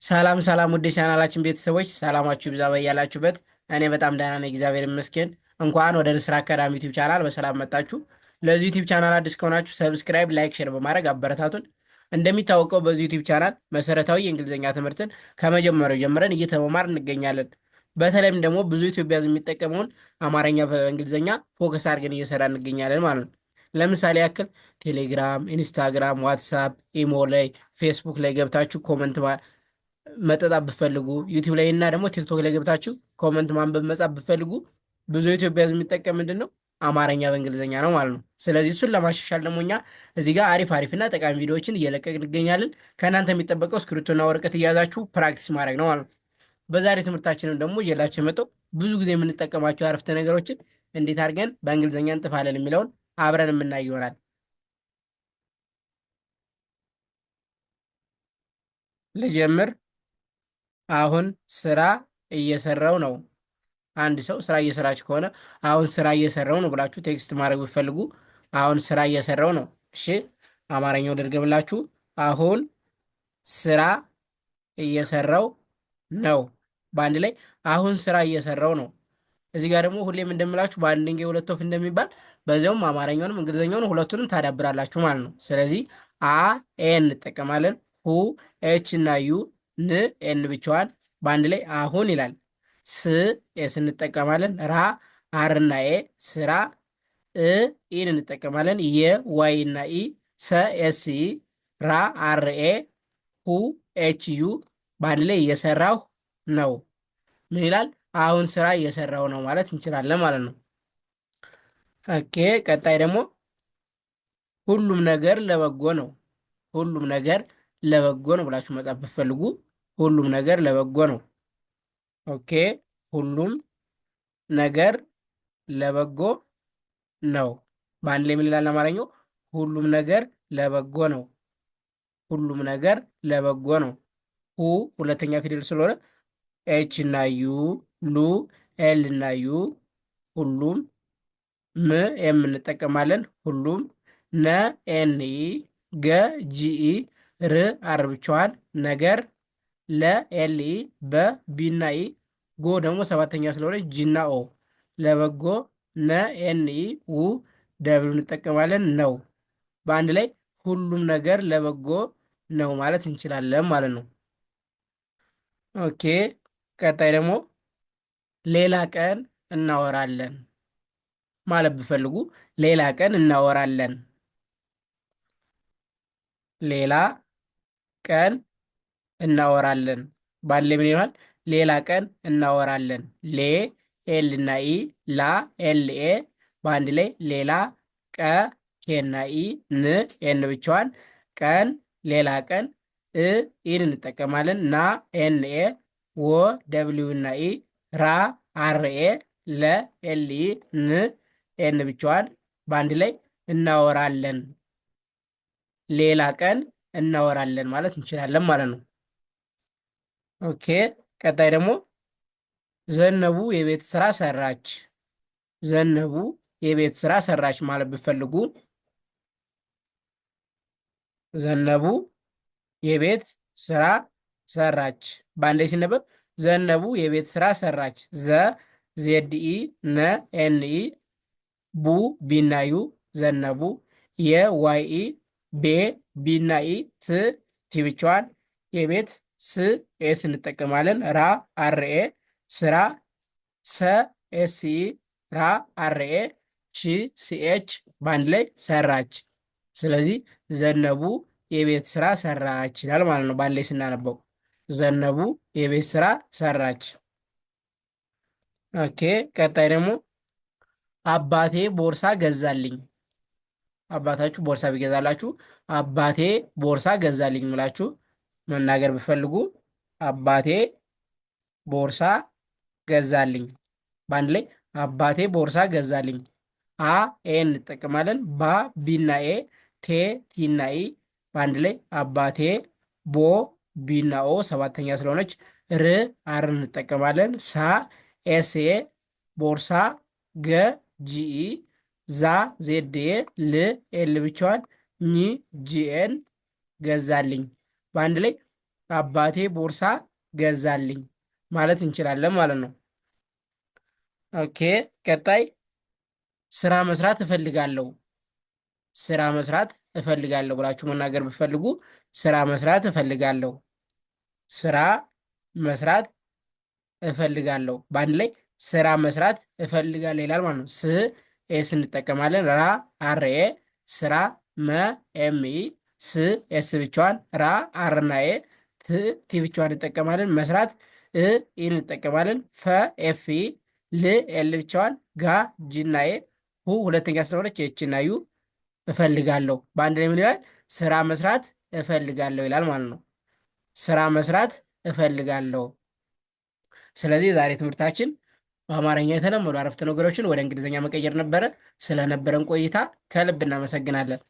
ሰላም ሰላም ውድ ቻናላችን ቤተሰቦች ሰላማችሁ ይብዛ በያላችሁበት። እኔ በጣም ደህና ነኝ፣ እግዚአብሔር ይመስገን። እንኳን ወደ ንስር አካዳሚ ዩቲዩብ ቻናል በሰላም መጣችሁ። ለዚህ ዩቲዩብ ቻናል አዲስ ከሆናችሁ ሰብስክራይብ፣ ላይክ፣ ሼር በማድረግ አበረታቱን። እንደሚታወቀው በዚህ ዩቲዩብ ቻናል መሰረታዊ የእንግሊዝኛ ትምህርትን ከመጀመሪያው ጀምረን እየተመማር እንገኛለን። በተለይም ደግሞ ብዙ ኢትዮጵያ የሚጠቀመውን አማርኛ በእንግሊዝኛ ፎከስ አድርገን እየሰራ እንገኛለን ማለት ነው። ለምሳሌ ያክል ቴሌግራም፣ ኢንስታግራም፣ ዋትሳፕ፣ ኢሞ ላይ ፌስቡክ ላይ ገብታችሁ ኮመንት መጠጣት ብፈልጉ ዩቲዩብ ላይ እና ደግሞ ቲክቶክ ላይ ገብታችሁ ኮመንት ማንበብ መጻፍ ብፈልጉ ብዙ ኢትዮጵያ ሕዝብ የሚጠቀም ምንድን ነው አማርኛ በእንግሊዝኛ ነው ማለት ነው። ስለዚህ እሱን ለማሻሻል ደግሞ እኛ እዚህ ጋር አሪፍ አሪፍና ጠቃሚ ቪዲዮዎችን እየለቀቅን እንገኛለን። ከእናንተ የሚጠበቀው እስክሪብቶና ወረቀት እያያዛችሁ ፕራክቲስ ማድረግ ነው ማለት ነው። በዛሬ ትምህርታችንም ደግሞ እየላችሁ የመጣው ብዙ ጊዜ የምንጠቀማቸው አረፍተ ነገሮችን እንዴት አድርገን በእንግሊዝኛ እንጥፋለን የሚለውን አብረን የምናይ ይሆናል። ልጀምር። አሁን ስራ እየሰራው ነው። አንድ ሰው ስራ እየሰራች ከሆነ አሁን ስራ እየሰራው ነው ብላችሁ ቴክስት ማድረግ ብትፈልጉ አሁን ስራ እየሰራው ነው። እሺ፣ አማርኛው ደርገምላችሁ። አሁን ስራ እየሰራው ነው። በአንድ ላይ አሁን ስራ እየሰራው ነው። እዚህ ጋር ደግሞ ሁሌም እንደምላችሁ በአንድ ድንጋይ ሁለት ወፍ እንደሚባል በዚያውም አማርኛውንም እንግሊዝኛውንም ሁለቱንም ታዳብራላችሁ ማለት ነው። ስለዚህ አ ኤ እንጠቀማለን። ሁ ኤች እና ዩ ን ኤን ብቻዋን በአንድ ላይ አሁን ይላል። ስ ኤስ እንጠቀማለን። ራ አር እና ኤ ስራ። እ ኢን እንጠቀማለን። የ ዋይ እና ኢ ሰ ኤስ ኢ ራ አር ኤ ሁ ኤች ዩ በአንድ ላይ እየሰራሁ ነው። ምን ይላል? አሁን ስራ እየሰራሁ ነው ማለት እንችላለን ማለት ነው። ኦኬ፣ ቀጣይ ደግሞ ሁሉም ነገር ለበጎ ነው። ሁሉም ነገር ለበጎ ነው ብላችሁ መጻፍ ብትፈልጉ ሁሉም ነገር ለበጎ ነው። ኦኬ፣ ሁሉም ነገር ለበጎ ነው። በአንድ ላይ ምን ይላል አማርኛው? ሁሉም ነገር ለበጎ ነው። ሁሉም ነገር ለበጎ ነው። ሁ ሁለተኛ ፊደል ስለሆነ ኤች እና ዩ ሉ ኤል እና ዩ ሁሉም ም የምንጠቀማለን ሁሉም ነ ኤን ኢ ገ ጂኢ ር አር ብቻዋን ነገር ለ ኤል ኢ በ ቢ እና ኢ ጎ ደግሞ ሰባተኛ ስለሆነ ጂና ኦ ለበጎ ነ ኤን ኢ ው ደብሉ እንጠቀማለን ነው። በአንድ ላይ ሁሉም ነገር ለበጎ ነው ማለት እንችላለን ማለት ነው። ኦኬ፣ ቀጣይ ደግሞ ሌላ ቀን እናወራለን ማለት ብፈልጉ ሌላ ቀን እናወራለን። ሌላ ቀን እናወራለን በአንድ ላይ ምን ይሆናል? ሌላ ቀን እናወራለን። ሌ ኤል እና ኢ ላ ኤል ኤ በአንድ ላይ ሌላ ቀ ኬ እና ኢ ን ኤን ብቻዋን ቀን ሌላ ቀን እ ኢን እንጠቀማለን ና ኤን ኤ ወ ደብሊው እና ኢ ራ አር ኤ ለ ኤል ኢ ን ኤን ብቻዋን በአንድ ላይ እናወራለን። ሌላ ቀን እናወራለን ማለት እንችላለን ማለት ነው። ኦኬ፣ ቀጣይ ደግሞ ዘነቡ የቤት ስራ ሰራች። ዘነቡ የቤት ስራ ሰራች ማለት ብፈልጉ ዘነቡ የቤት ስራ ሰራች በአንድ ላይ ሲነበብ ዘነቡ የቤት ስራ ሰራች። ዘ ዜድ ኢ ነ ኤን ኢ ቡ ቢና ዩ ዘነቡ የዋይ ኢ ቤ ቢና ኢ ት ቲ ብቻዋን የቤት ስ ኤስ እንጠቀማለን። ራ አርኤ ስራ ሰ ኤስ ኢ ራ አርኤ ቺ ሲኤች በአንድ ላይ ሰራች። ስለዚህ ዘነቡ የቤት ስራ ሰራች ይላል ማለት ነው። በአንድ ላይ ስናነበው ዘነቡ የቤት ስራ ሰራች። ኦኬ፣ ቀጣይ ደግሞ አባቴ ቦርሳ ገዛልኝ። አባታችሁ ቦርሳ ቢገዛላችሁ አባቴ ቦርሳ ገዛልኝ ብላችሁ መናገር ብፈልጉ አባቴ ቦርሳ ገዛልኝ በአንድ ላይ አባቴ ቦርሳ ገዛልኝ። አ ኤ እንጠቀማለን። ባ ቢና ኤ ቴ ቲና ኢ በአንድ ላይ አባቴ ቦ ቢና ኦ ሰባተኛ ስለሆነች ር አር እንጠቀማለን። ሳ ኤስ ኤ ቦርሳ ገ ጂኢ ዛ ዜድኤ ል ኤል ብቻዋን ኝ ጂኤን ገዛልኝ በአንድ ላይ አባቴ ቦርሳ ገዛልኝ ማለት እንችላለን ማለት ነው። ኦኬ ቀጣይ ስራ መስራት እፈልጋለሁ። ስራ መስራት እፈልጋለሁ ብላችሁ መናገር ብትፈልጉ ስራ መስራት እፈልጋለሁ፣ ስራ መስራት እፈልጋለሁ። በአንድ ላይ ስራ መስራት እፈልጋለሁ ይላል ማለት ነው። ስ ኤስ እንጠቀማለን። ራ አር ኤ፣ ስራ መ ኤም ኢ፣ ስ ኤስ ብቻዋን፣ ራ አርና ኤ፣ ት ቲ ብቻዋን እንጠቀማለን። መስራት እ ኢ እንጠቀማለን። ፈ ኤፍ ኢ፣ ል ኤል ብቻዋን፣ ጋ ጂና ኤ፣ ሁ ሁለተኛ ስለሆነች ኤችና ዩ፣ እፈልጋለሁ። በአንድ ላይ ምን ይላል? ስራ መስራት እፈልጋለሁ ይላል ማለት ነው። ስራ መስራት እፈልጋለሁ። ስለዚህ የዛሬ ትምህርታችን በአማርኛ የተለመዱ አረፍተ ነገሮችን ወደ እንግሊዝኛ መቀየር ነበረ። ስለነበረን ቆይታ ከልብ እናመሰግናለን።